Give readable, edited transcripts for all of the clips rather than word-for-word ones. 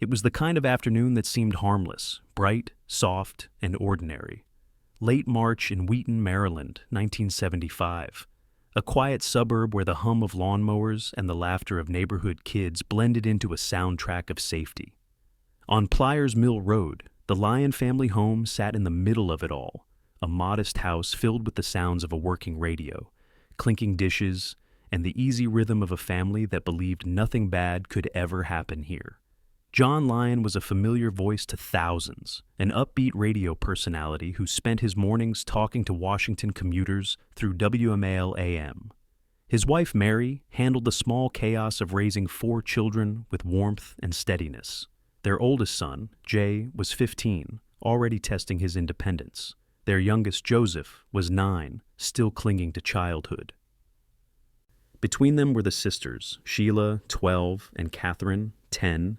It was the kind of afternoon that seemed harmless, bright, soft, and ordinary. Late March in Wheaton, Maryland, 1975. A quiet suburb where the hum of lawnmowers and the laughter of neighborhood kids blended into a soundtrack of safety. On Pliers Mill Road, the Lyon family home sat in the middle of it all, a modest house filled with the sounds of a working radio, clinking dishes, and the easy rhythm of a family that believed nothing bad could ever happen here. John Lyon was a familiar voice to thousands, an upbeat radio personality who spent his mornings talking to Washington commuters through WMAL AM. His wife, Mary, handled the small chaos of raising 4 children with warmth and steadiness. Their oldest son, Jay, was 15, already testing his independence. Their youngest, Joseph, was 9, still clinging to childhood. Between them were the sisters, Sheila, 12, and Catherine, 10,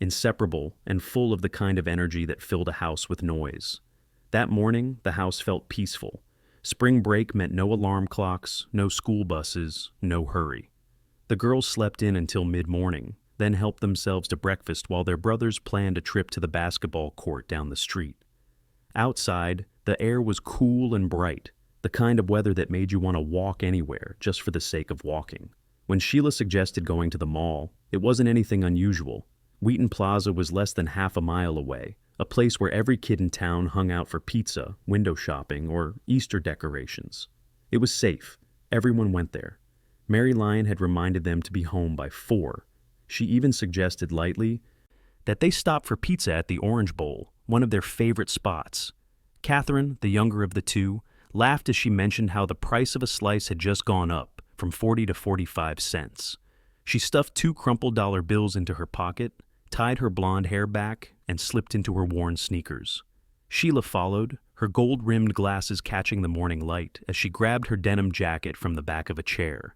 inseparable and full of the kind of energy that filled a house with noise. That morning, the house felt peaceful. Spring break meant no alarm clocks, no school buses, no hurry. The girls slept in until mid-morning, then helped themselves to breakfast while their brothers planned a trip to the basketball court down the street. Outside, the air was cool and bright, the kind of weather that made you want to walk anywhere just for the sake of walking. When Sheila suggested going to the mall, it wasn't anything unusual. Wheaton Plaza was less than half a mile away, a place where every kid in town hung out for pizza, window shopping, or Easter decorations. It was safe. Everyone went there. Mary Lyon had reminded them to be home by 4. She even suggested lightly that they stop for pizza at the Orange Bowl, one of their favorite spots. Catherine, the younger of the two, laughed as she mentioned how the price of a slice had just gone up from 40 to 45 cents. She stuffed 2 crumpled dollar bills into her pocket, tied her blonde hair back, and slipped into her worn sneakers. Sheila followed, her gold-rimmed glasses catching the morning light as she grabbed her denim jacket from the back of a chair.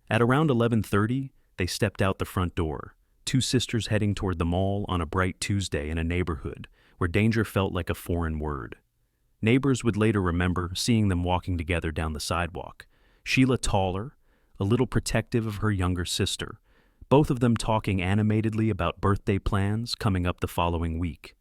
At around 11:30, they stepped out the front door, 2 sisters heading toward the mall on a bright Tuesday in a neighborhood where danger felt like a foreign word. Neighbors would later remember seeing them walking together down the sidewalk, Sheila taller, a little protective of her younger sister, both of them talking animatedly about birthday plans coming up the following week.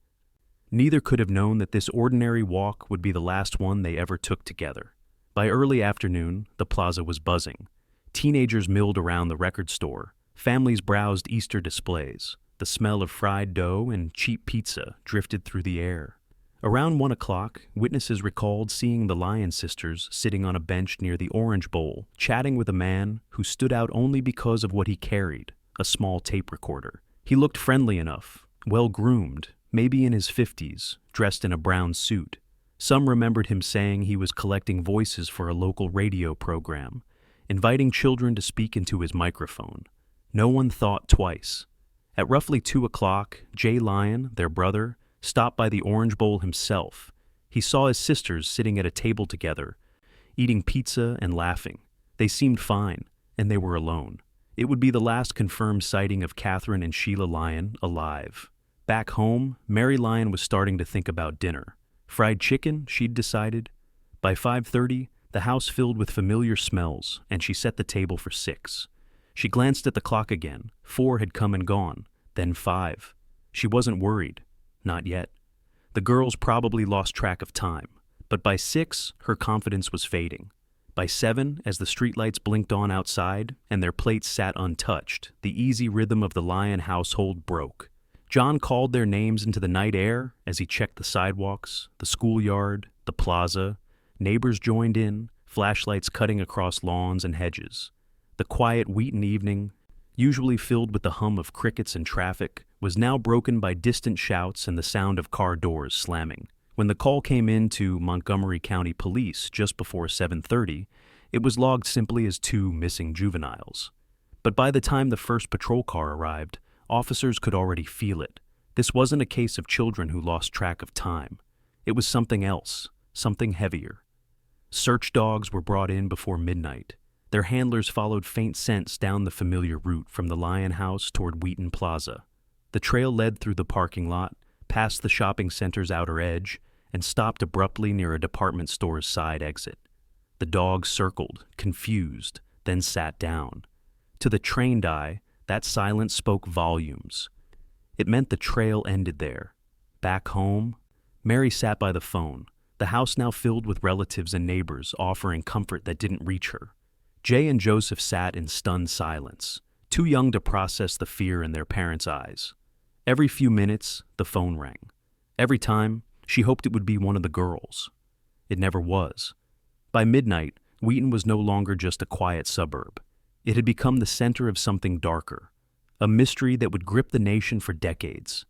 Neither could have known that this ordinary walk would be the last one they ever took together. By early afternoon, the plaza was buzzing. Teenagers milled around the record store. Families browsed Easter displays. The smell of fried dough and cheap pizza drifted through the air. Around 1 o'clock, witnesses recalled seeing the Lyon sisters sitting on a bench near the Orange Bowl, chatting with a man who stood out only because of what he carried, a small tape recorder. He looked friendly enough, well-groomed, maybe in his 50s, dressed in a brown suit. Some remembered him saying he was collecting voices for a local radio program, inviting children to speak into his microphone. No one thought twice. At roughly 2 o'clock, Jay Lyon, their brother, stopped by the Orange Bowl himself. He saw his sisters sitting at a table together, eating pizza and laughing. They seemed fine, and they were alone. It would be the last confirmed sighting of Catherine and Sheila Lyon alive. Back home, Mary Lyon was starting to think about dinner. Fried chicken, she'd decided. By 5:30, the house filled with familiar smells, and she set the table for 6. She glanced at the clock again. 4 had come and gone, then 5. She wasn't worried. Not yet. The girls probably lost track of time, but by 6, her confidence was fading. By 7, as the streetlights blinked on outside and their plates sat untouched, the easy rhythm of the Lyon household broke. John called their names into the night air as he checked the sidewalks, the schoolyard, the plaza. Neighbors joined in, flashlights cutting across lawns and hedges. The quiet Wheaton evening, usually filled with the hum of crickets and traffic, was now broken by distant shouts and the sound of car doors slamming. When the call came in to Montgomery County Police just before 7:30, it was logged simply as 2 missing juveniles. But by the time the first patrol car arrived, officers could already feel it. This wasn't a case of children who lost track of time. It was something else, something heavier. Search dogs were brought in before midnight. Their handlers followed faint scents down the familiar route from the Lyon house toward Wheaton Plaza. The trail led through the parking lot, past the shopping center's outer edge, and stopped abruptly near a department store's side exit. The dogs circled, confused, then sat down. To the trained eye, that silence spoke volumes. It meant the trail ended there. Back home, Mary sat by the phone, the house now filled with relatives and neighbors offering comfort that didn't reach her. Jay and Joseph sat in stunned silence, too young to process the fear in their parents' eyes. Every few minutes, the phone rang. Every time, she hoped it would be one of the girls. It never was. By midnight, Wheaton was no longer just a quiet suburb. It had become the center of something darker, a mystery that would grip the nation for decades.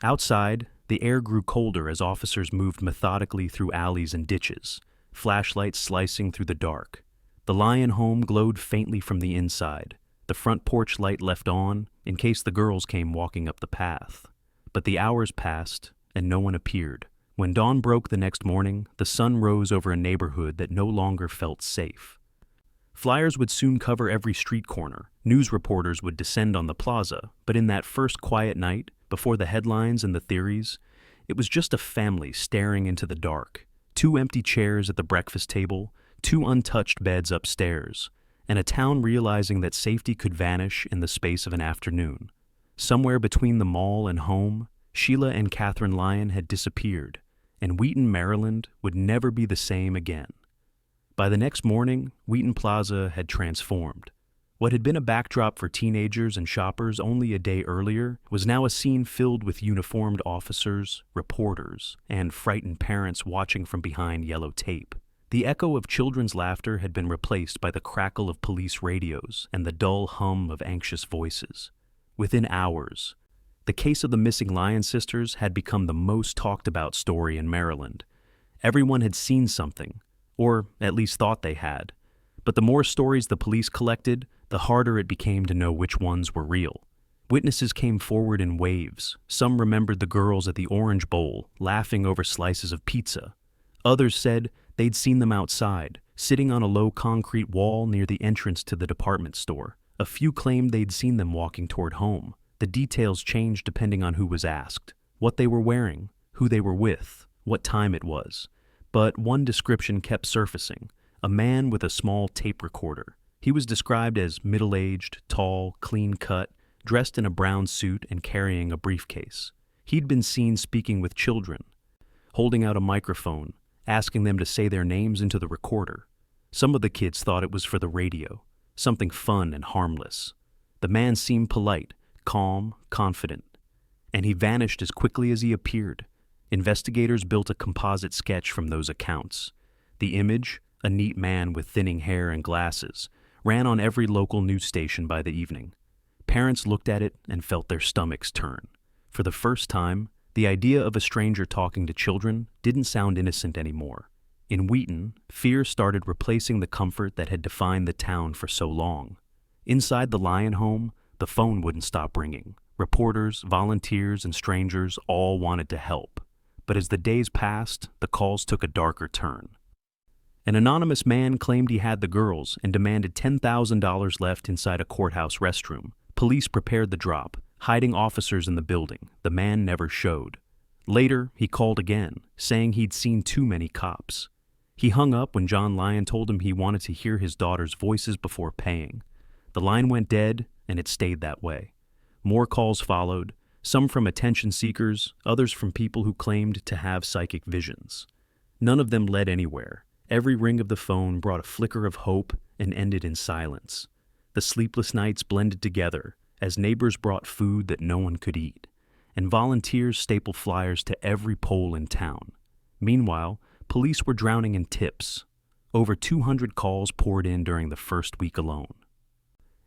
Outside, the air grew colder as officers moved methodically through alleys and ditches, flashlights slicing through the dark. The Lyon home glowed faintly from the inside, the front porch light left on in case the girls came walking up the path. But the hours passed, and no one appeared. When dawn broke the next morning, the sun rose over a neighborhood that no longer felt safe. Flyers would soon cover every street corner. News reporters would descend on the plaza, but in that first quiet night, before the headlines and the theories, it was just a family staring into the dark. 2 empty chairs at the breakfast table, 2 untouched beds upstairs, and a town realizing that safety could vanish in the space of an afternoon. Somewhere between the mall and home, Sheila and Catherine Lyon had disappeared, and Wheaton, Maryland would never be the same again. By the next morning, Wheaton Plaza had transformed. What had been a backdrop for teenagers and shoppers only a day earlier was now a scene filled with uniformed officers, reporters, and frightened parents watching from behind yellow tape. The echo of children's laughter had been replaced by the crackle of police radios and the dull hum of anxious voices. Within hours, the case of the missing Lyon sisters had become the most talked about story in Maryland. Everyone had seen something, or at least thought they had. But the more stories the police collected, the harder it became to know which ones were real. Witnesses came forward in waves. Some remembered the girls at the Orange Bowl, laughing over slices of pizza. Others said they'd seen them outside, sitting on a low concrete wall near the entrance to the department store. A few claimed they'd seen them walking toward home. The details changed depending on who was asked, what they were wearing, who they were with, what time it was. But one description kept surfacing, a man with a small tape recorder. He was described as middle-aged, tall, clean-cut, dressed in a brown suit and carrying a briefcase. He'd been seen speaking with children, holding out a microphone, asking them to say their names into the recorder. Some of the kids thought it was for the radio, something fun and harmless. The man seemed polite, calm, confident, and he vanished as quickly as he appeared. Investigators built a composite sketch from those accounts. The image, a neat man with thinning hair and glasses, ran on every local news station by the evening. Parents looked at it and felt their stomachs turn. For the first time, the idea of a stranger talking to children didn't sound innocent anymore. In Wheaton, fear started replacing the comfort that had defined the town for so long. Inside the Lyon home, the phone wouldn't stop ringing. Reporters, volunteers, and strangers all wanted to help. But as the days passed, the calls took a darker turn. An anonymous man claimed he had the girls and demanded $10,000 left inside a courthouse restroom. Police prepared the drop, hiding officers in the building. The man never showed. Later, he called again, saying he'd seen too many cops. He hung up when John Lyon told him he wanted to hear his daughter's voices before paying. The line went dead, and it stayed that way. More calls followed, some from attention seekers, others from people who claimed to have psychic visions. None of them led anywhere. Every ring of the phone brought a flicker of hope and ended in silence. The sleepless nights blended together as neighbors brought food that no one could eat, and volunteers stapled flyers to every pole in town. Meanwhile, police were drowning in tips. Over 200 calls poured in during the first week alone.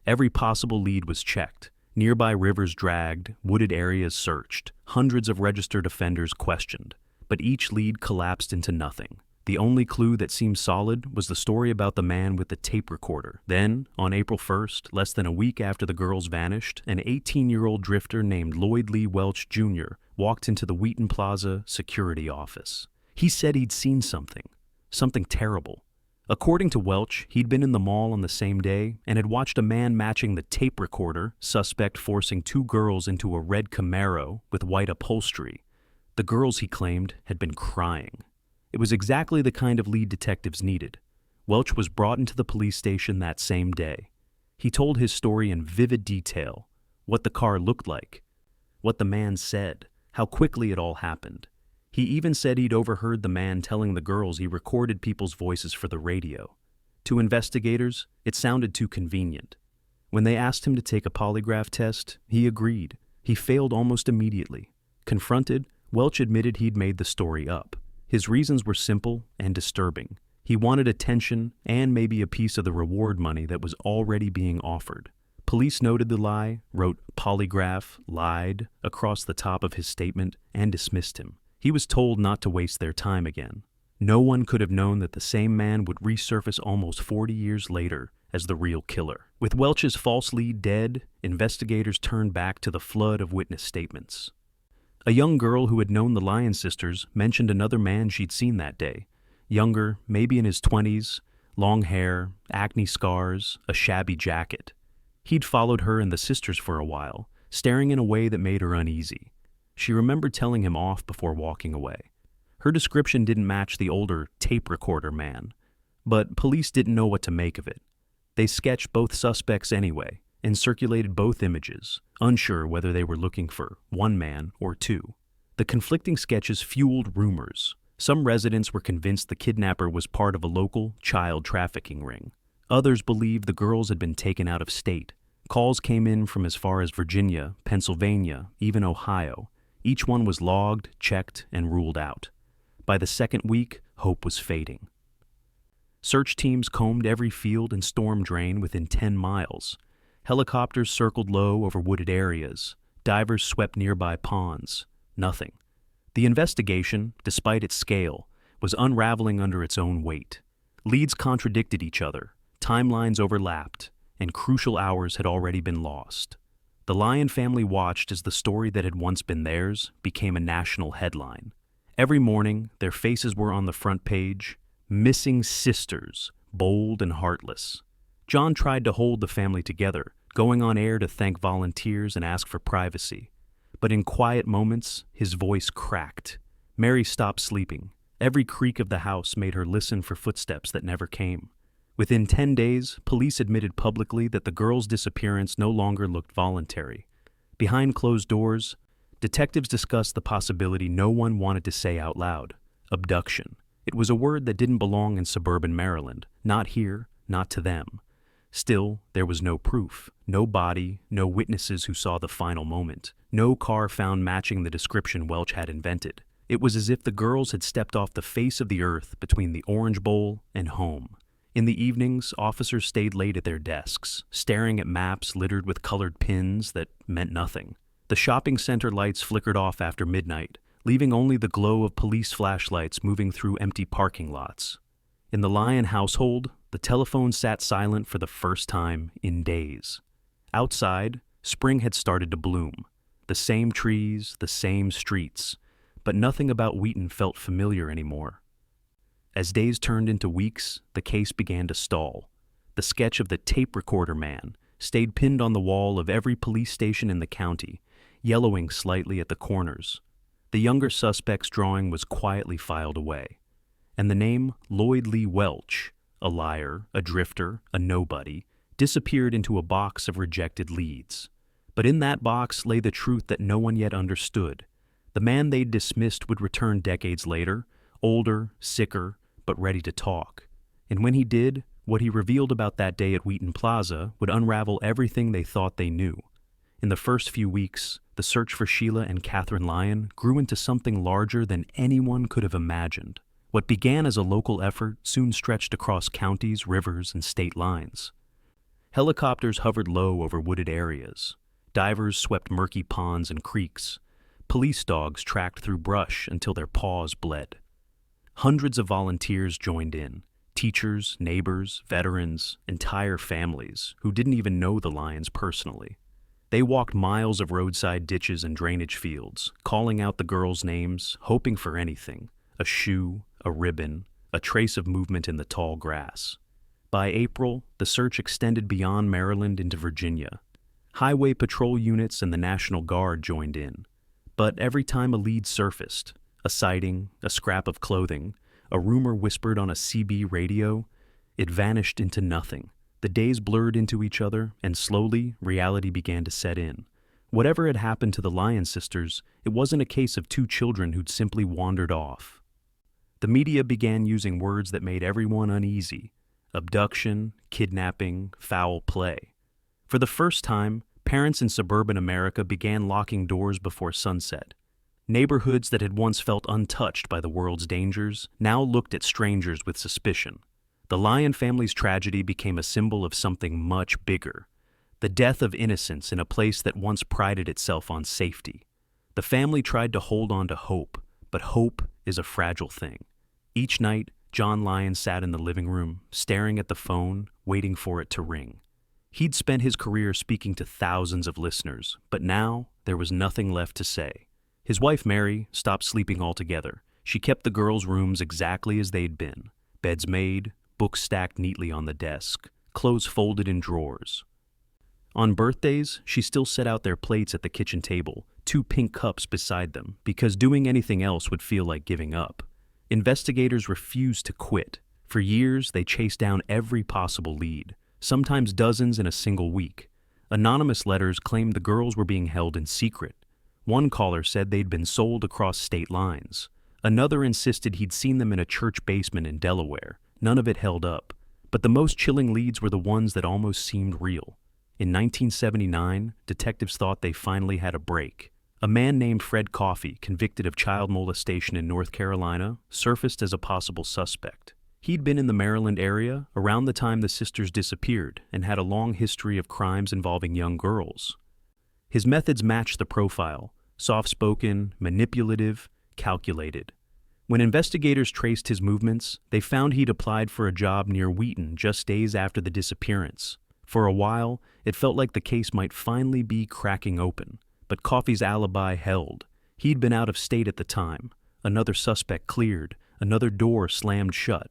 Every possible lead was checked. Nearby rivers dragged, wooded areas searched, hundreds of registered offenders questioned, but each lead collapsed into nothing. The only clue that seemed solid was the story about the man with the tape recorder. Then, on April 1st, less than a week after the girls vanished, an 18-year-old drifter named Lloyd Lee Welch Jr. walked into the Wheaton Plaza security office. He said he'd seen something terrible. According to Welch, he'd been in the mall on the same day and had watched a man matching the tape recorder, suspect forcing 2 girls into a red Camaro with white upholstery. The girls, he claimed, had been crying. It was exactly the kind of lead detectives needed. Welch was brought into the police station that same day. He told his story in vivid detail, what the car looked like, what the man said, how quickly it all happened. He even said he'd overheard the man telling the girls he recorded people's voices for the radio. To investigators, it sounded too convenient. When they asked him to take a polygraph test, he agreed. He failed almost immediately. Confronted, Welch admitted he'd made the story up. His reasons were simple and disturbing. He wanted attention and maybe a piece of the reward money that was already being offered. Police noted the lie, wrote polygraph, lied, across the top of his statement, and dismissed him. He was told not to waste their time again. No one could have known that the same man would resurface almost 40 years later as the real killer. With Welch's false lead dead, investigators turned back to the flood of witness statements. A young girl who had known the Lyon sisters mentioned another man she'd seen that day. Younger, maybe in his 20s, long hair, acne scars, a shabby jacket. He'd followed her and the sisters for a while, staring in a way that made her uneasy. She remembered telling him off before walking away. Her description didn't match the older tape recorder man, but police didn't know what to make of it. They sketched both suspects anyway, and circulated both images, unsure whether they were looking for one man or two. The conflicting sketches fueled rumors. Some residents were convinced the kidnapper was part of a local child trafficking ring. Others believed the girls had been taken out of state. Calls came in from as far as Virginia, Pennsylvania, even Ohio. Each one was logged, checked, and ruled out. By the second week, hope was fading. Search teams combed every field and storm drain within 10 miles. Helicopters circled low over wooded areas. Divers swept nearby ponds. Nothing. The investigation, despite its scale, was unraveling under its own weight. Leads contradicted each other, timelines overlapped, and crucial hours had already been lost. The Lyon family watched as the story that had once been theirs became a national headline. Every morning, their faces were on the front page, "Missing Sisters, Bold and Heartless." John tried to hold the family together, going on air to thank volunteers and ask for privacy. But in quiet moments, his voice cracked. Mary stopped sleeping. Every creak of the house made her listen for footsteps that never came. Within 10 days, police admitted publicly that the girl's disappearance no longer looked voluntary. Behind closed doors, detectives discussed the possibility no one wanted to say out loud: abduction. It was a word that didn't belong in suburban Maryland, not here, not to them. Still, there was no proof, no body, no witnesses who saw the final moment, no car found matching the description Welch had invented. It was as if the girls had stepped off the face of the earth between the Orange Bowl and home. In the evenings, officers stayed late at their desks, staring at maps littered with colored pins that meant nothing. The shopping center lights flickered off after midnight, leaving only the glow of police flashlights moving through empty parking lots. In the Lyon household, the telephone sat silent for the first time in days. Outside, spring had started to bloom. The same trees, the same streets, but nothing about Wheaton felt familiar anymore. As days turned into weeks, the case began to stall. The sketch of the tape recorder man stayed pinned on the wall of every police station in the county, yellowing slightly at the corners. The younger suspect's drawing was quietly filed away. And the name Lloyd Lee Welch, a liar, a drifter, a nobody, disappeared into a box of rejected leads. But in that box lay the truth that no one yet understood. The man they'd dismissed would return decades later, older, sicker, but ready to talk. And when he did, what he revealed about that day at Wheaton Plaza would unravel everything they thought they knew. In the first few weeks, the search for Sheila and Catherine Lyon grew into something larger than anyone could have imagined. What began as a local effort soon stretched across counties, rivers, and state lines. Helicopters hovered low over wooded areas. Divers swept murky ponds and creeks. Police dogs tracked through brush until their paws bled. Hundreds of volunteers joined in. Teachers, neighbors, veterans, entire families who didn't even know the Lyons personally. They walked miles of roadside ditches and drainage fields, calling out the girls' names, hoping for anything: a shoe, a ribbon, a trace of movement in the tall grass. By April, the search extended beyond Maryland into Virginia. Highway patrol units and the National Guard joined in. But every time a lead surfaced, a sighting, a scrap of clothing, a rumor whispered on a CB radio, it vanished into nothing. The days blurred into each other, and slowly reality began to set in. Whatever had happened to the Lyon sisters, it wasn't a case of two children who'd simply wandered off. The media began using words that made everyone uneasy: abduction, kidnapping, foul play. For the first time, parents in suburban America began locking doors before sunset. Neighborhoods that had once felt untouched by the world's dangers now looked at strangers with suspicion. The Lyon family's tragedy became a symbol of something much bigger: the death of innocence in a place that once prided itself on safety. The family tried to hold on to hope, but hope is a fragile thing. Each night, John Lyon sat in the living room, staring at the phone, waiting for it to ring. He'd spent his career speaking to thousands of listeners, but now there was nothing left to say. His wife, Mary, stopped sleeping altogether. She kept the girls' rooms exactly as they'd been: beds made, books stacked neatly on the desk, clothes folded in drawers. On birthdays, she still set out their plates at the kitchen table, 2 pink cups beside them, because doing anything else would feel like giving up. Investigators refused to quit. For years, they chased down every possible lead, sometimes dozens in a single week. Anonymous letters claimed the girls were being held in secret. One caller said they'd been sold across state lines. Another insisted he'd seen them in a church basement in Delaware. None of it held up. But the most chilling leads were the ones that almost seemed real. In 1979, detectives thought they finally had a break. A man named Fred Coffey, convicted of child molestation in North Carolina, surfaced as a possible suspect. He'd been in the Maryland area around the time the sisters disappeared and had a long history of crimes involving young girls. His methods matched the profile: soft-spoken, manipulative, calculated. When investigators traced his movements, they found he'd applied for a job near Wheaton just days after the disappearance. For a while, it felt like the case might finally be cracking open, but Coffey's alibi held. He'd been out of state at the time. Another suspect cleared, another door slammed shut.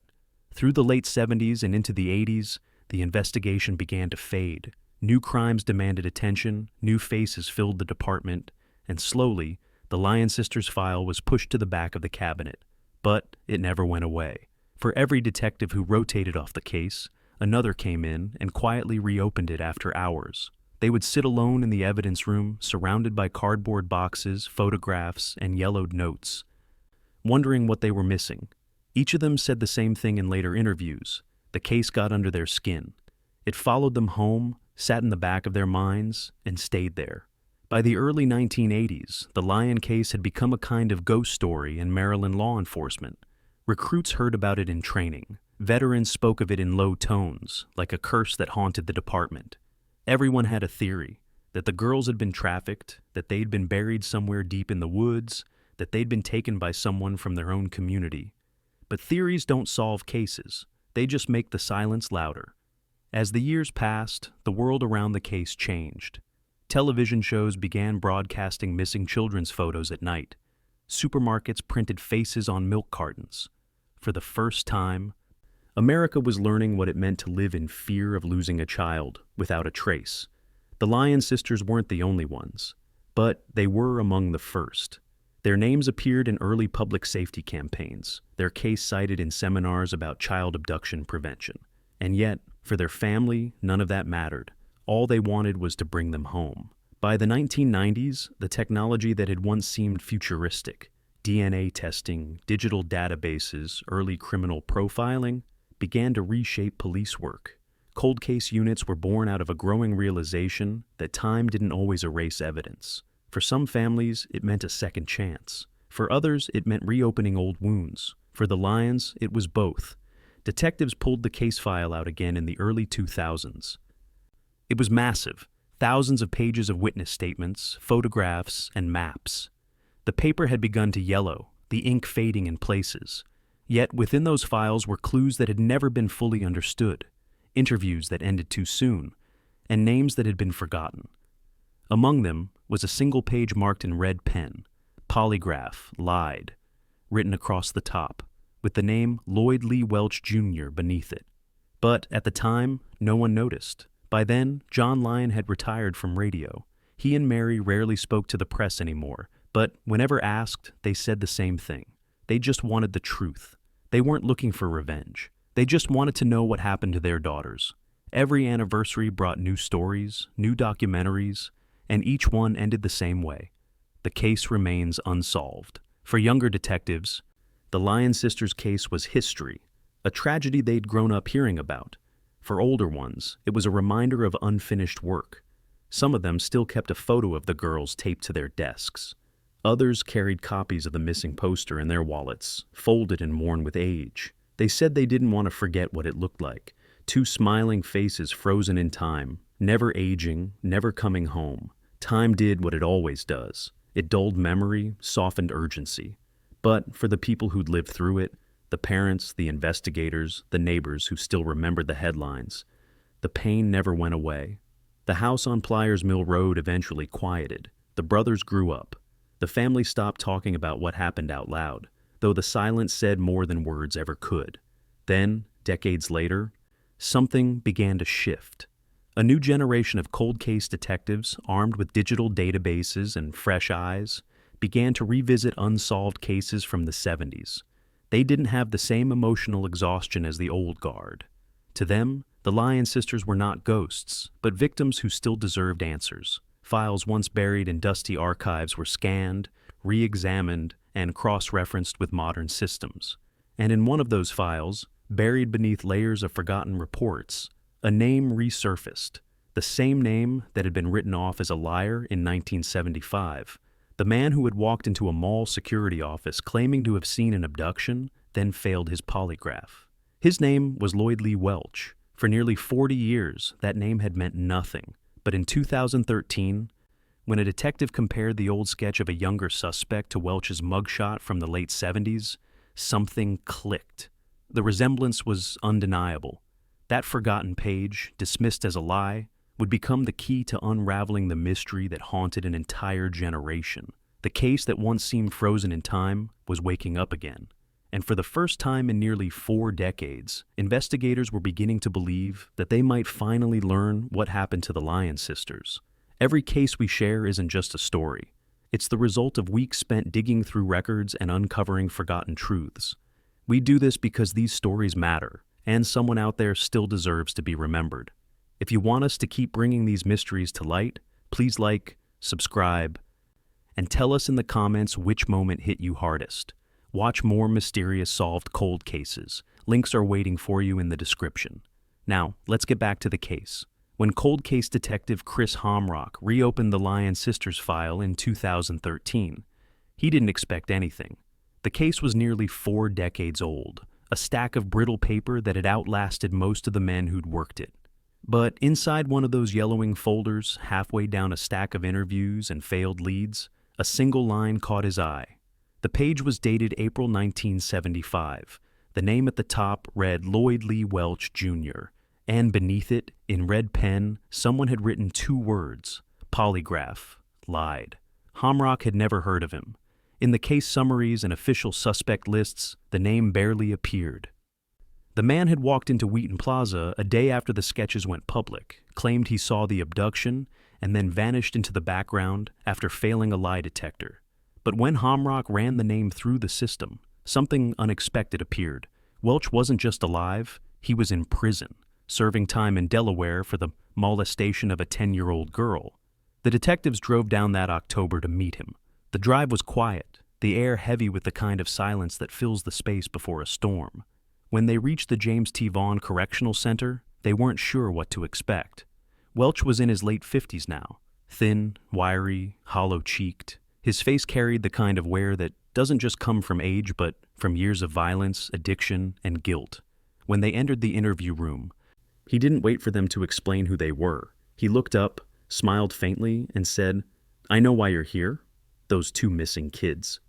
Through the late 70s and into the 80s, the investigation began to fade. New crimes demanded attention, new faces filled the department, and slowly, the Lyon sisters' file was pushed to the back of the cabinet. But it never went away. For every detective who rotated off the case, another came in and quietly reopened it after hours. They would sit alone in the evidence room, surrounded by cardboard boxes, photographs, and yellowed notes, wondering what they were missing. Each of them said the same thing in later interviews: the case got under their skin. It followed them home, sat in the back of their minds, and stayed there. By the early 1980s, the Lyon case had become a kind of ghost story in Maryland law enforcement. Recruits heard about it in training. Veterans spoke of it in low tones, like a curse that haunted the department. Everyone had a theory: that the girls had been trafficked, that they'd been buried somewhere deep in the woods, that they'd been taken by someone from their own community. But theories don't solve cases. They just make the silence louder. As the years passed, the world around the case changed. Television shows began broadcasting missing children's photos at night. Supermarkets printed faces on milk cartons. For the first time, America was learning what it meant to live in fear of losing a child without a trace. The Lyon sisters weren't the only ones, but they were among the first. Their names appeared in early public safety campaigns, their case cited in seminars about child abduction prevention. And yet, for their family, none of that mattered. All they wanted was to bring them home. By the 1990s, the technology that had once seemed futuristic, DNA testing, digital databases, early criminal profiling, began to reshape police work. Cold case units were born out of a growing realization that time didn't always erase evidence. For some families, it meant a second chance. For others, it meant reopening old wounds. For the Lyons, it was both. Detectives pulled the case file out again in the early 2000s. It was massive, thousands of pages of witness statements, photographs, and maps. The paper had begun to yellow, the ink fading in places. Yet within those files were clues that had never been fully understood, interviews that ended too soon, and names that had been forgotten. Among them was a single page marked in red pen: Polygraph, lied, written across the top, with the name Lloyd Lee Welch Jr. beneath it. But at the time, no one noticed. By then, John Lyon had retired from radio. He and Mary rarely spoke to the press anymore, but whenever asked, they said the same thing. They just wanted the truth. They weren't looking for revenge. They just wanted to know what happened to their daughters. Every anniversary brought new stories, new documentaries, and each one ended the same way. The case remains unsolved. For younger detectives, the Lyon sisters case was history, a tragedy they'd grown up hearing about. For older ones, it was a reminder of unfinished work. Some of them still kept a photo of the girls taped to their desks. Others carried copies of the missing poster in their wallets, folded and worn with age. They said they didn't want to forget what it looked like. Two smiling faces frozen in time, never aging, never coming home. Time did what it always does. It dulled memory, softened urgency. But for the people who'd lived through it, the parents, the investigators, the neighbors who still remembered the headlines, the pain never went away. The house on Pliers Mill Road eventually quieted. The brothers grew up. The family stopped talking about what happened out loud, though the silence said more than words ever could. Then, decades later, something began to shift. A new generation of cold case detectives, armed with digital databases and fresh eyes, began to revisit unsolved cases from the 70s. They didn't have the same emotional exhaustion as the old guard. To them, the Lyon sisters were not ghosts, but victims who still deserved answers. Files once buried in dusty archives were scanned, re-examined, and cross-referenced with modern systems. And in one of those files, buried beneath layers of forgotten reports, a name resurfaced, the same name that had been written off as a liar in 1975. The man who had walked into a mall security office claiming to have seen an abduction, then failed his polygraph. His name was Lloyd Lee Welch. For nearly 40 years, that name had meant nothing. But in 2013, when a detective compared the old sketch of a younger suspect to Welch's mugshot from the late 70s, something clicked. The resemblance was undeniable. That forgotten page, dismissed as a lie, would become the key to unraveling the mystery that haunted an entire generation. The case that once seemed frozen in time was waking up again. And for the first time in nearly 4 decades, investigators were beginning to believe that they might finally learn what happened to the Lyon sisters. Every case we share isn't just a story. It's the result of weeks spent digging through records and uncovering forgotten truths. We do this because these stories matter, and someone out there still deserves to be remembered. If you want us to keep bringing these mysteries to light, please like, subscribe, and tell us in the comments which moment hit you hardest. Watch more mysterious solved cold cases. Links are waiting for you in the description. Now, let's get back to the case. When cold case detective Chris Homrock reopened the Lyon sisters file in 2013, he didn't expect anything. The case was nearly 4 decades old, a stack of brittle paper that had outlasted most of the men who'd worked it. But inside one of those yellowing folders, halfway down a stack of interviews and failed leads, a single line caught his eye. The page was dated April 1975. The name at the top read Lloyd Lee Welch, Jr., and beneath it, in red pen, someone had written 2 words, polygraph, lied. Homrock had never heard of him. In the case summaries and official suspect lists, the name barely appeared. The man had walked into Wheaton Plaza a day after the sketches went public, claimed he saw the abduction, and then vanished into the background after failing a lie detector. But when Homrock ran the name through the system, something unexpected appeared. Welch wasn't just alive, he was in prison, serving time in Delaware for the molestation of a 10-year-old girl. The detectives drove down that October to meet him. The drive was quiet, the air heavy with the kind of silence that fills the space before a storm. When they reached the James T. Vaughn Correctional Center, they weren't sure what to expect. Welch was in his late 50s now, thin, wiry, hollow-cheeked. His face carried the kind of wear that doesn't just come from age, but from years of violence, addiction, and guilt. When they entered the interview room, he didn't wait for them to explain who they were. He looked up, smiled faintly, and said, "I know why you're here. Those 2 missing kids."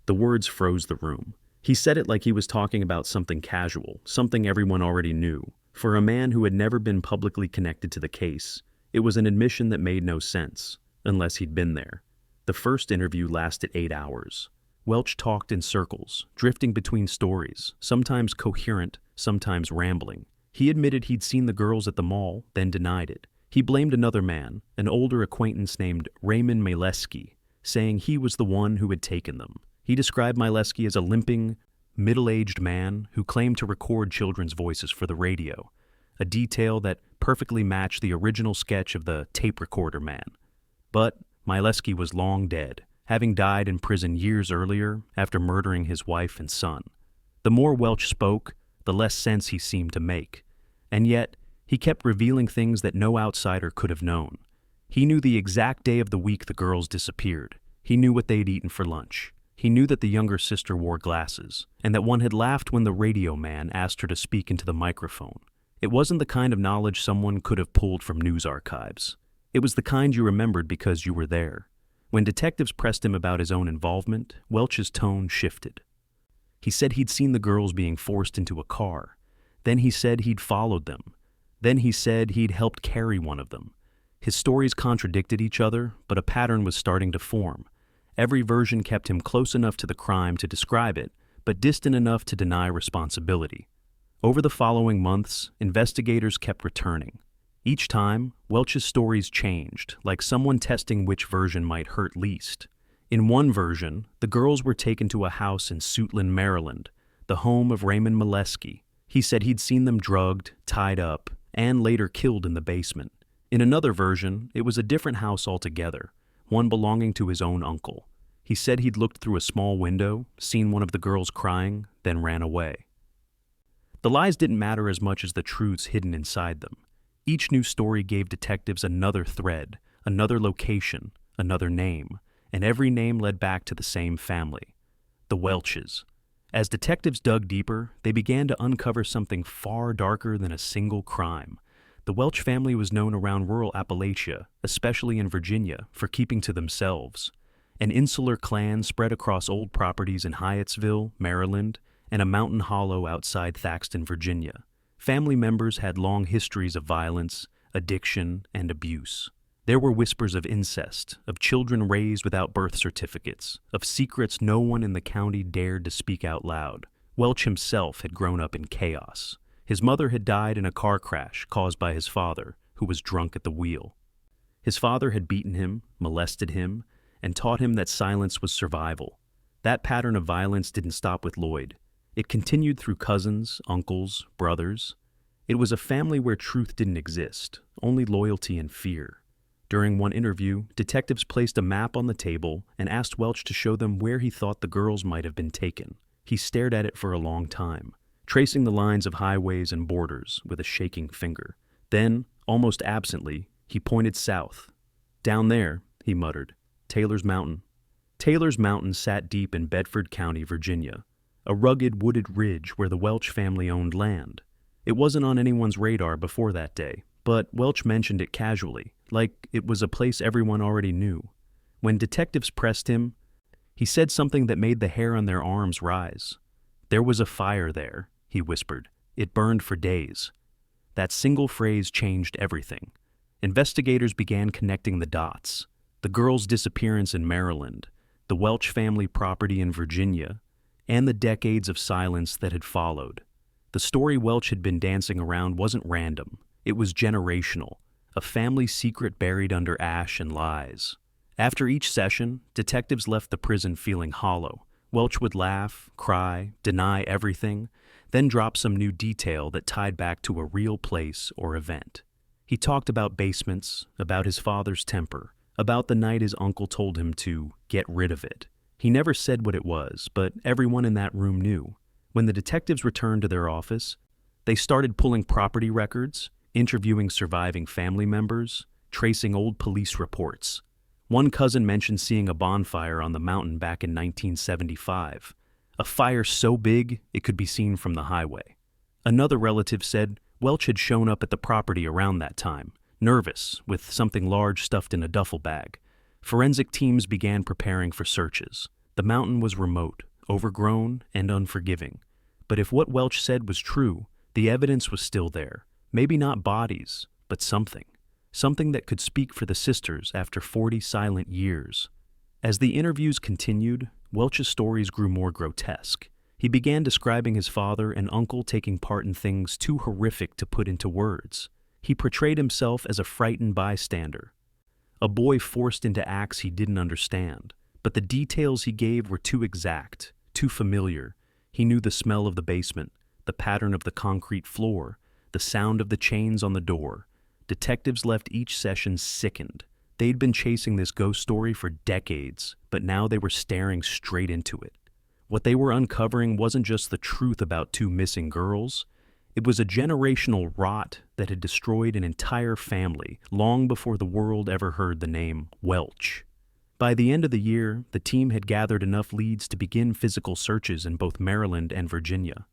The words froze the room. He said it like he was talking about something casual, something everyone already knew. For a man who had never been publicly connected to the case, it was an admission that made no sense, unless he'd been there. The first interview lasted 8 hours. Welch talked in circles, drifting between stories, sometimes coherent, sometimes rambling. He admitted he'd seen the girls at the mall, then denied it. He blamed another man, an older acquaintance named Raymond Mileski, saying he was the one who had taken them. He described Mileski as a limping, middle-aged man who claimed to record children's voices for the radio, a detail that perfectly matched the original sketch of the tape recorder man. But Mileski was long dead, having died in prison years earlier after murdering his wife and son. The more Welch spoke, the less sense he seemed to make. And yet, he kept revealing things that no outsider could have known. He knew the exact day of the week the girls disappeared. He knew what they'd eaten for lunch. He knew that the younger sister wore glasses, and that one had laughed when the radio man asked her to speak into the microphone. It wasn't the kind of knowledge someone could have pulled from news archives. It was the kind you remembered because you were there. When detectives pressed him about his own involvement, Welch's tone shifted. He said he'd seen the girls being forced into a car. Then he said he'd followed them. Then he said he'd helped carry one of them. His stories contradicted each other, but a pattern was starting to form. Every version kept him close enough to the crime to describe it, but distant enough to deny responsibility. Over the following months, investigators kept returning. Each time, Welch's stories changed, like someone testing which version might hurt least. In one version, the girls were taken to a house in Suitland, Maryland, the home of Raymond Mileski. He said he'd seen them drugged, tied up, and later killed in the basement. In another version, it was a different house altogether, one belonging to his own uncle. He said he'd looked through a small window, seen one of the girls crying, then ran away. The lies didn't matter as much as the truths hidden inside them. Each new story gave detectives another thread, another location, another name, and every name led back to the same family, the Welches. As detectives dug deeper, they began to uncover something far darker than a single crime. The Welch family was known around rural Appalachia, especially in Virginia, for keeping to themselves. An insular clan spread across old properties in Hyattsville, Maryland, and a mountain hollow outside Thaxton, Virginia. Family members had long histories of violence, addiction, and abuse. There were whispers of incest, of children raised without birth certificates, of secrets no one in the county dared to speak out loud. Welch himself had grown up in chaos. His mother had died in a car crash caused by his father, who was drunk at the wheel. His father had beaten him, molested him, and taught him that silence was survival. That pattern of violence didn't stop with Lloyd. It continued through cousins, uncles, brothers. It was a family where truth didn't exist, only loyalty and fear. During one interview, detectives placed a map on the table and asked Welch to show them where he thought the girls might have been taken. He stared at it for a long time, tracing the lines of highways and borders with a shaking finger. Then, almost absently, he pointed south. "Down there," he muttered, "Taylor's Mountain." Taylor's Mountain sat deep in Bedford County, Virginia, a rugged wooded ridge where the Welch family owned land. It wasn't on anyone's radar before that day, but Welch mentioned it casually, like it was a place everyone already knew. When detectives pressed him, he said something that made the hair on their arms rise. "There was a fire there," he whispered. "It burned for days." That single phrase changed everything. Investigators began connecting the dots. The girls' disappearance in Maryland, the Welch family property in Virginia, and the decades of silence that had followed. The story Welch had been dancing around wasn't random. It was generational, a family secret buried under ash and lies. After each session, detectives left the prison feeling hollow. Welch would laugh, cry, deny everything, then drop some new detail that tied back to a real place or event. He talked about basements, about his father's temper, about the night his uncle told him to get rid of it. He never said what it was, but everyone in that room knew. When the detectives returned to their office, they started pulling property records, interviewing surviving family members, tracing old police reports. One cousin mentioned seeing a bonfire on the mountain back in 1975, a fire so big it could be seen from the highway. Another relative said Welch had shown up at the property around that time, nervous, with something large stuffed in a duffel bag. Forensic teams began preparing for searches. The mountain was remote, overgrown, and unforgiving. But if what Welch said was true, the evidence was still there. Maybe not bodies, but something. Something that could speak for the sisters after 40 silent years. As the interviews continued, Welch's stories grew more grotesque. He began describing his father and uncle taking part in things too horrific to put into words. He portrayed himself as a frightened bystander, a boy forced into acts he didn't understand. But the details he gave were too exact, too familiar. He knew the smell of the basement, the pattern of the concrete floor, the sound of the chains on the door. Detectives left each session sickened. They'd been chasing this ghost story for decades, but now they were staring straight into it. What they were uncovering wasn't just the truth about two missing girls. It was a generational rot that had destroyed an entire family long before the world ever heard the name Welch. By the end of the year, the team had gathered enough leads to begin physical searches in both Maryland and Virginia.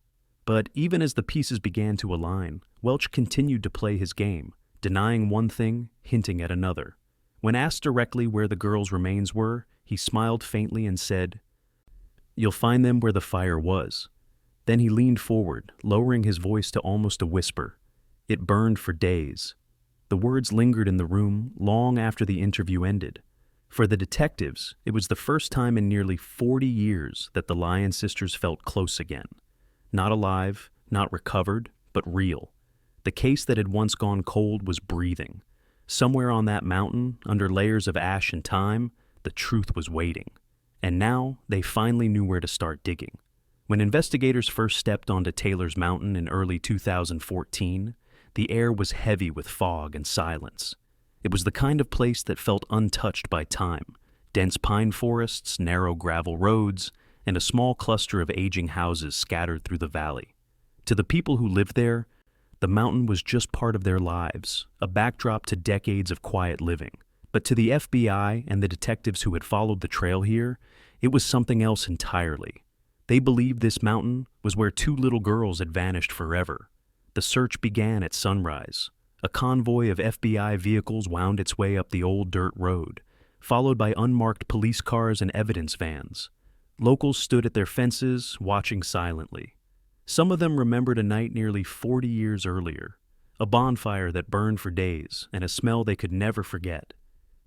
But even as the pieces began to align, Welch continued to play his game, denying one thing, hinting at another. When asked directly where the girls' remains were, he smiled faintly and said, "You'll find them where the fire was." Then he leaned forward, lowering his voice to almost a whisper. "It burned for days." The words lingered in the room long after the interview ended. For the detectives, it was the first time in nearly 40 years that the Lyon sisters felt close again. Not alive, not recovered, but real. The case that had once gone cold was breathing. Somewhere on that mountain, under layers of ash and time, the truth was waiting. And now, they finally knew where to start digging. When investigators first stepped onto Taylor's Mountain in early 2014, the air was heavy with fog and silence. It was the kind of place that felt untouched by time. Dense pine forests, narrow gravel roads, and a small cluster of aging houses scattered through the valley. To the people who lived there, the mountain was just part of their lives, a backdrop to decades of quiet living. But to the FBI and the detectives who had followed the trail here, it was something else entirely. They believed this mountain was where two little girls had vanished forever. The search began at sunrise. A convoy of FBI vehicles wound its way up the old dirt road, followed by unmarked police cars and evidence vans. Locals stood at their fences, watching silently. Some of them remembered a night nearly 40 years earlier, a bonfire that burned for days and a smell they could never forget.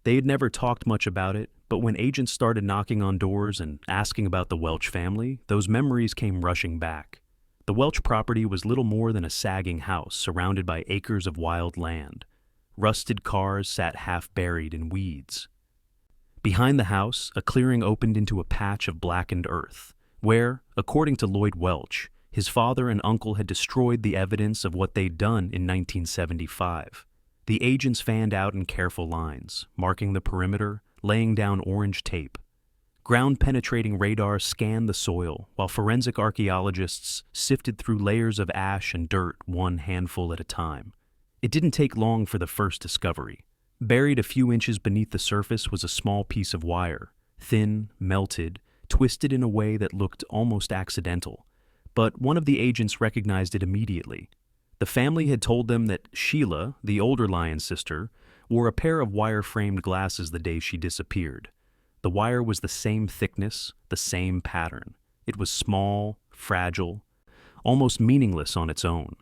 They had never talked much about it, but when agents started knocking on doors and asking about the Welch family, those memories came rushing back. The Welch property was little more than a sagging house surrounded by acres of wild land. Rusted cars sat half buried in weeds. Behind the house, a clearing opened into a patch of blackened earth, where, according to Lloyd Welch, his father and uncle had destroyed the evidence of what they'd done in 1975. The agents fanned out in careful lines, marking the perimeter, laying down orange tape. Ground-penetrating radar scanned the soil, while forensic archaeologists sifted through layers of ash and dirt one handful at a time. It didn't take long for the first discovery. Buried a few inches beneath the surface was a small piece of wire, thin, melted, twisted in a way that looked almost accidental. But one of the agents recognized it immediately. The family had told them that Sheila, the older Lyon sister, wore a pair of wire-framed glasses the day she disappeared. The wire was the same thickness, the same pattern. It was small, fragile, almost meaningless on its own.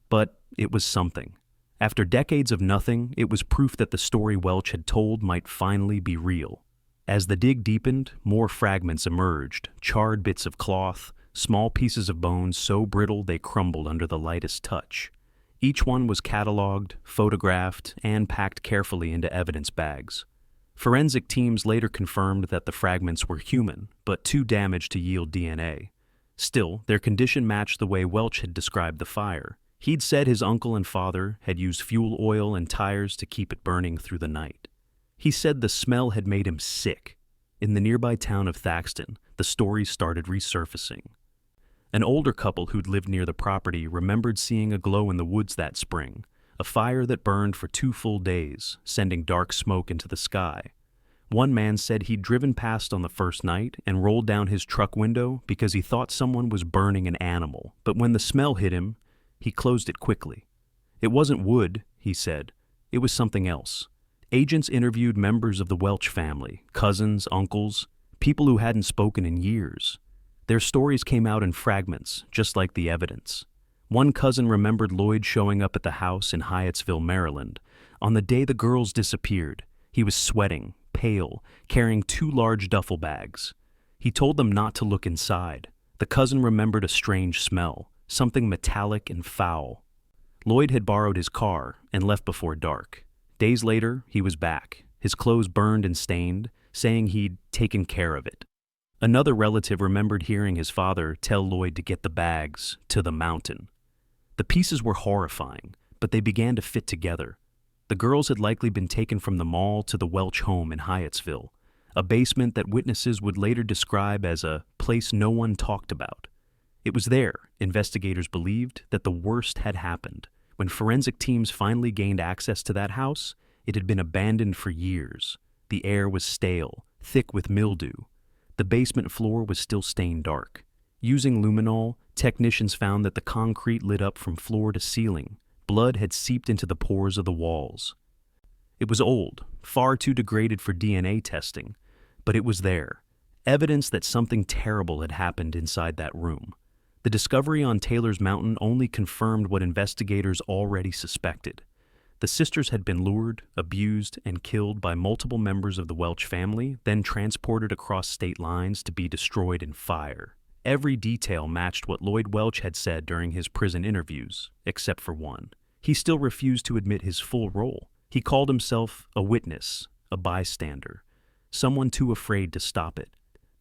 But it was something. After decades of nothing, it was proof that the story Welch had told might finally be real. As the dig deepened, more fragments emerged, charred bits of cloth, small pieces of bone so brittle they crumbled under the lightest touch. Each one was cataloged, photographed, and packed carefully into evidence bags. Forensic teams later confirmed that the fragments were human, but too damaged to yield DNA. Still, their condition matched the way Welch had described the fire. He'd said his uncle and father had used fuel oil and tires to keep it burning through the night. He said the smell had made him sick. In the nearby town of Thaxton, the story started resurfacing. An older couple who'd lived near the property remembered seeing a glow in the woods that spring, a fire that burned for 2 full days, sending dark smoke into the sky. One man said he'd driven past on the first night and rolled down his truck window because he thought someone was burning an animal, but when the smell hit him, he closed it quickly. It wasn't wood, he said. It was something else. Agents interviewed members of the Welch family, cousins, uncles, people who hadn't spoken in years. Their stories came out in fragments, just like the evidence. One cousin remembered Lloyd showing up at the house in Hyattsville, Maryland. On the day the girls disappeared, he was sweating, pale, carrying 2 large duffel bags. He told them not to look inside. The cousin remembered a strange smell, something metallic and foul. Lloyd had borrowed his car and left before dark. Days later, he was back, his clothes burned and stained, saying he'd taken care of it. Another relative remembered hearing his father tell Lloyd to get the bags to the mountain. The pieces were horrifying, but they began to fit together. The girls had likely been taken from the mall to the Welch home in Hyattsville, a basement that witnesses would later describe as a place no one talked about. It was there, investigators believed, that the worst had happened. When forensic teams finally gained access to that house, it had been abandoned for years. The air was stale, thick with mildew. The basement floor was still stained dark. Using luminol, technicians found that the concrete lit up from floor to ceiling. Blood had seeped into the pores of the walls. It was old, far too degraded for DNA testing, but it was there, evidence that something terrible had happened inside that room. The discovery on Taylor's Mountain only confirmed what investigators already suspected. The sisters had been lured, abused, and killed by multiple members of the Welch family, then transported across state lines to be destroyed in fire. Every detail matched what Lloyd Welch had said during his prison interviews, except for one. He still refused to admit his full role. He called himself a witness, a bystander, someone too afraid to stop it.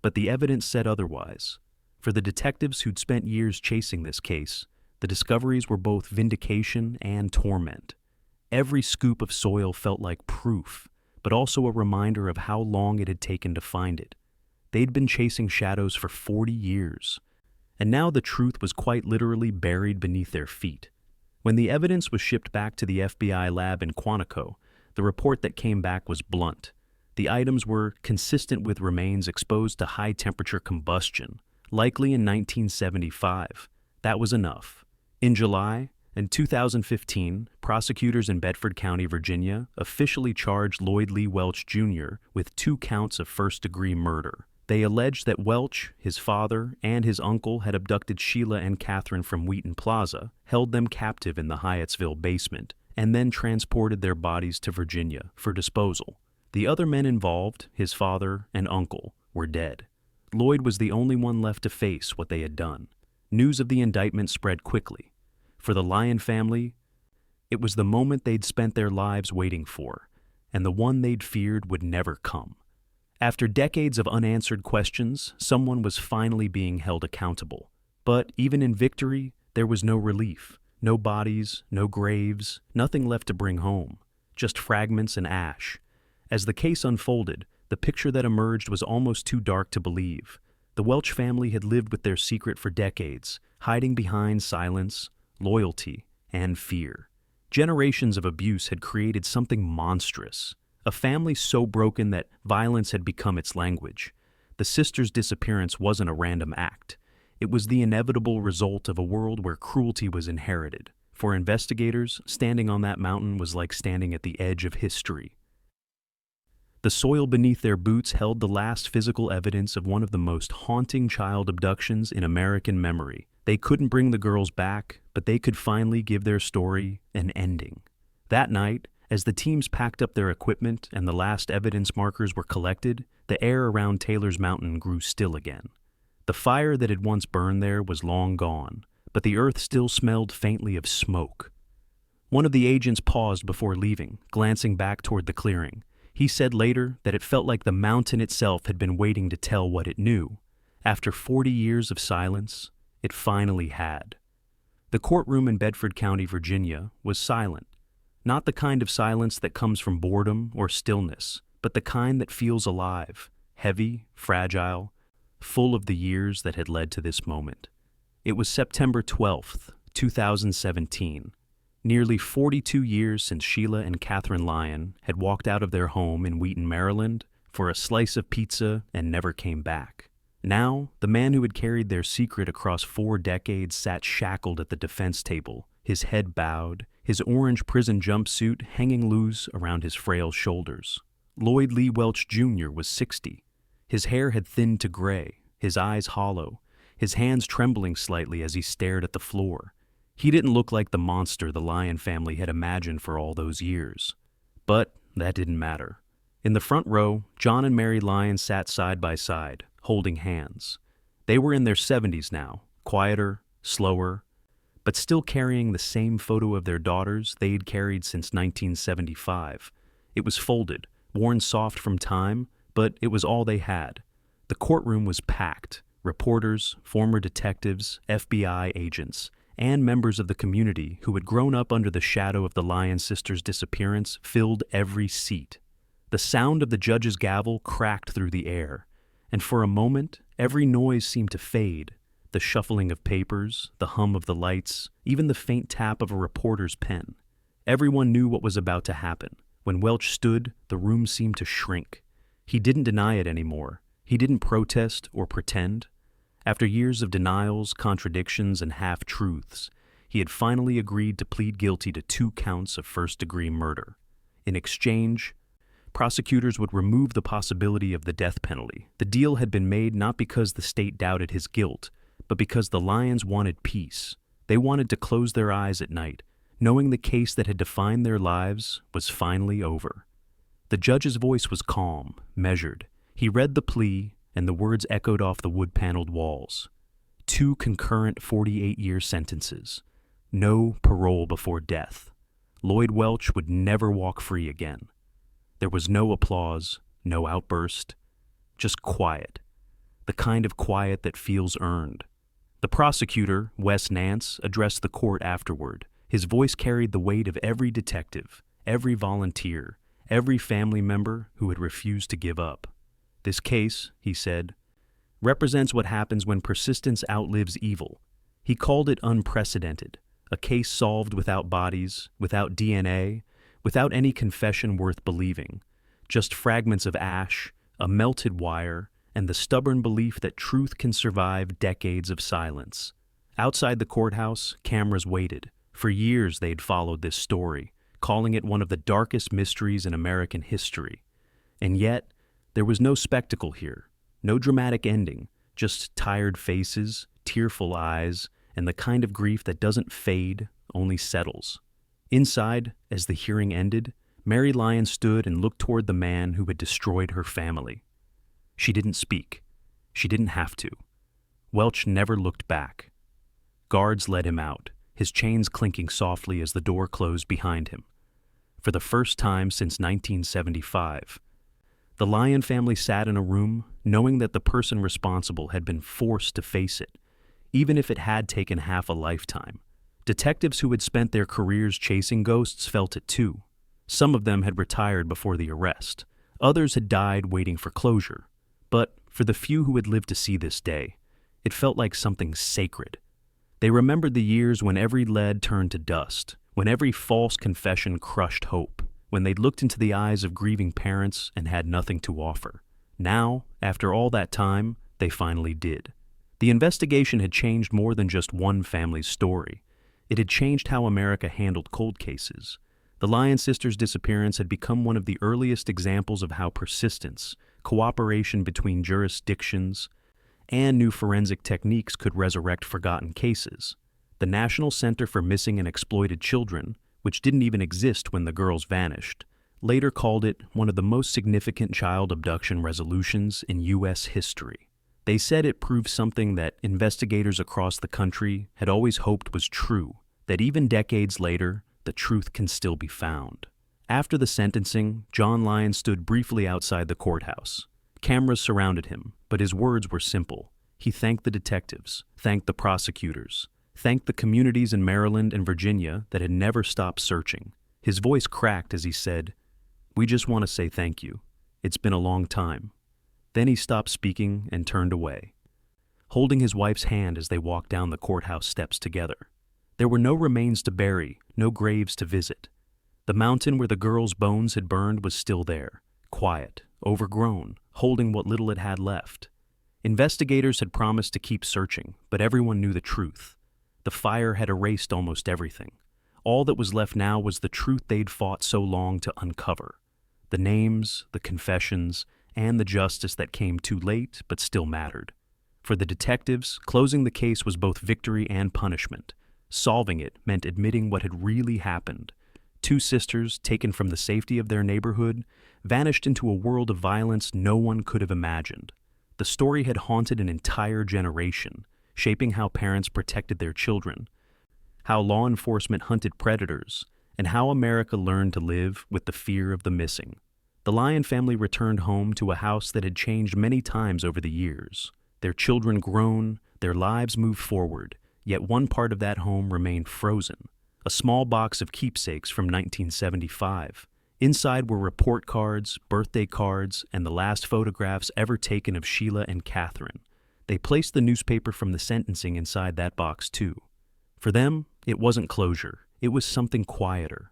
But the evidence said otherwise. For the detectives who'd spent years chasing this case, the discoveries were both vindication and torment. Every scoop of soil felt like proof, but also a reminder of how long it had taken to find it. They'd been chasing shadows for 40 years, and now the truth was quite literally buried beneath their feet. When the evidence was shipped back to the FBI lab in Quantico, the report that came back was blunt. The items were consistent with remains exposed to high-temperature combustion, likely in 1975. That was enough. In July, in 2015, prosecutors in Bedford County, Virginia, officially charged Lloyd Lee Welch Jr. with 2 counts of first-degree murder. They alleged that Welch, his father, and his uncle had abducted Sheila and Catherine from Wheaton Plaza, held them captive in the Hyattsville basement, and then transported their bodies to Virginia for disposal. The other men involved, his father and uncle, were dead. Lloyd was the only one left to face what they had done. News of the indictment spread quickly. For the Lyon family, it was the moment they'd spent their lives waiting for, and the one they'd feared would never come. After decades of unanswered questions, someone was finally being held accountable. But even in victory, there was no relief. No bodies, no graves, nothing left to bring home. Just fragments and ash. As the case unfolded, the picture that emerged was almost too dark to believe. The Welch family had lived with their secret for decades, hiding behind silence, loyalty, and fear. Generations of abuse had created something monstrous. A family so broken that violence had become its language. The sisters' disappearance wasn't a random act. It was the inevitable result of a world where cruelty was inherited. For investigators, standing on that mountain was like standing at the edge of history. The soil beneath their boots held the last physical evidence of one of the most haunting child abductions in American memory. They couldn't bring the girls back, but they could finally give their story an ending. That night, as the teams packed up their equipment and the last evidence markers were collected, the air around Taylor's Mountain grew still again. The fire that had once burned there was long gone, but the earth still smelled faintly of smoke. One of the agents paused before leaving, glancing back toward the clearing. He said later that it felt like the mountain itself had been waiting to tell what it knew. After 40 years of silence, it finally had. The courtroom in Bedford County, Virginia, was silent. Not the kind of silence that comes from boredom or stillness, but the kind that feels alive, heavy, fragile, full of the years that had led to this moment. It was September 12th, 2017. Nearly 42 years since Sheila and Catherine Lyon had walked out of their home in Wheaton, Maryland, for a slice of pizza and never came back. Now, the man who had carried their secret across 4 decades sat shackled at the defense table, his head bowed, his orange prison jumpsuit hanging loose around his frail shoulders. Lloyd Lee Welch Jr. was 60. His hair had thinned to gray, his eyes hollow, his hands trembling slightly as he stared at the floor. He didn't look like the monster the Lyon family had imagined for all those years. But that didn't matter. In the front row, John and Mary Lyon sat side by side, holding hands. They were in their 70s now, quieter, slower, but still carrying the same photo of their daughters they'd carried since 1975. It was folded, worn soft from time, but it was all they had. The courtroom was packed. Reporters, former detectives, FBI agents, and members of the community who had grown up under the shadow of the Lyon sisters' disappearance filled every seat. The sound of the judge's gavel cracked through the air, and for a moment, every noise seemed to fade. The shuffling of papers, the hum of the lights, even the faint tap of a reporter's pen. Everyone knew what was about to happen. When Welch stood, the room seemed to shrink. He didn't deny it anymore. He didn't protest or pretend. After years of denials, contradictions, and half-truths, he had finally agreed to plead guilty to 2 counts of first-degree murder. In exchange, prosecutors would remove the possibility of the death penalty. The deal had been made not because the state doubted his guilt, but because the Lyons wanted peace. They wanted to close their eyes at night, knowing the case that had defined their lives was finally over. The judge's voice was calm, measured. He read the plea, and the words echoed off the wood-paneled walls. 2 concurrent 48-year sentences. No parole before death. Lloyd Welch would never walk free again. There was no applause, no outburst, just quiet. The kind of quiet that feels earned. The prosecutor, Wes Nance, addressed the court afterward. His voice carried the weight of every detective, every volunteer, every family member who had refused to give up. This case, he said, represents what happens when persistence outlives evil. He called it unprecedented, a case solved without bodies, without DNA, without any confession worth believing, just fragments of ash, a melted wire, and the stubborn belief that truth can survive decades of silence. Outside the courthouse, cameras waited. For years they'd followed this story, calling it one of the darkest mysteries in American history. And yet, there was no spectacle here, no dramatic ending, just tired faces, tearful eyes, and the kind of grief that doesn't fade, only settles. Inside, as the hearing ended, Mary Lyon stood and looked toward the man who had destroyed her family. She didn't speak. She didn't have to. Welch never looked back. Guards led him out, his chains clinking softly as the door closed behind him. For the first time since 1975, the Lyon family sat in a room knowing that the person responsible had been forced to face it, even if it had taken half a lifetime. Detectives who had spent their careers chasing ghosts felt it too. Some of them had retired before the arrest. Others had died waiting for closure. But for the few who had lived to see this day, it felt like something sacred. They remembered the years when every lead turned to dust, when every false confession crushed hope, when they'd looked into the eyes of grieving parents and had nothing to offer. Now, after all that time, they finally did. The investigation had changed more than just one family's story. It had changed how America handled cold cases. The Lyon sisters' disappearance had become one of the earliest examples of how persistence, cooperation between jurisdictions, and new forensic techniques could resurrect forgotten cases. The National Center for Missing and Exploited Children, which didn't even exist when the girls vanished, later called it one of the most significant child abduction resolutions in U.S. history. They said it proved something that investigators across the country had always hoped was true, that even decades later, the truth can still be found. After the sentencing, John Lyon stood briefly outside the courthouse. Cameras surrounded him, but his words were simple. He thanked the detectives, thanked the prosecutors, thanked the communities in Maryland and Virginia that had never stopped searching. His voice cracked as he said, "We just want to say thank you. It's been a long time." Then he stopped speaking and turned away, holding his wife's hand as they walked down the courthouse steps together. There were no remains to bury, no graves to visit. The mountain where the girls' bones had burned was still there, quiet, overgrown, holding what little it had left. Investigators had promised to keep searching, but everyone knew the truth. The fire had erased almost everything. All that was left now was the truth they'd fought so long to uncover. The names, the confessions, and the justice that came too late but still mattered. For the detectives, closing the case was both victory and punishment. Solving it meant admitting what had really happened. 2 sisters, taken from the safety of their neighborhood, vanished into a world of violence no one could have imagined. The story had haunted an entire generation, shaping how parents protected their children, how law enforcement hunted predators, and how America learned to live with the fear of the missing. The Lyon family returned home to a house that had changed many times over the years. Their children grown, their lives moved forward, Yet one part of that home remained frozen, a small box of keepsakes from 1975. Inside were report cards, birthday cards, and the last photographs ever taken of Sheila and Catherine. They placed the newspaper from the sentencing inside that box too. For them, it wasn't closure. It was something quieter.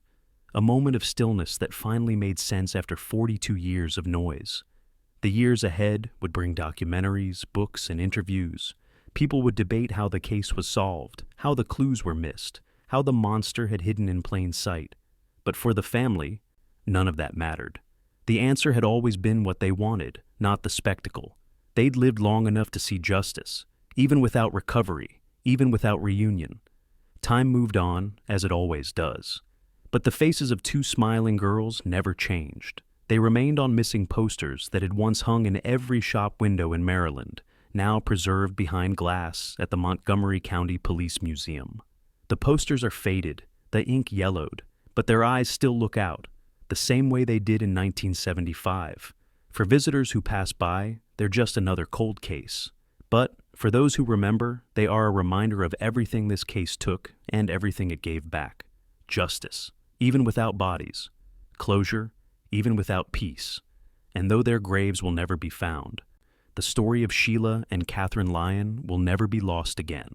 A moment of stillness that finally made sense after 42 years of noise. The years ahead would bring documentaries, books, and interviews. People would debate how the case was solved, how the clues were missed, how the monster had hidden in plain sight. But for the family, none of that mattered. The answer had always been what they wanted, not the spectacle. They'd lived long enough to see justice, even without recovery, even without reunion. Time moved on, as it always does. But the faces of two smiling girls never changed. They remained on missing posters that had once hung in every shop window in Maryland, now preserved behind glass at the Montgomery County Police Museum. The posters are faded, the ink yellowed, but their eyes still look out, the same way they did in 1975. For visitors who pass by, they're just another cold case. But for those who remember, they are a reminder of everything this case took and everything it gave back. Justice, even without bodies. Closure, even without peace. And though their graves will never be found, the story of Sheila and Catherine Lyon will never be lost again.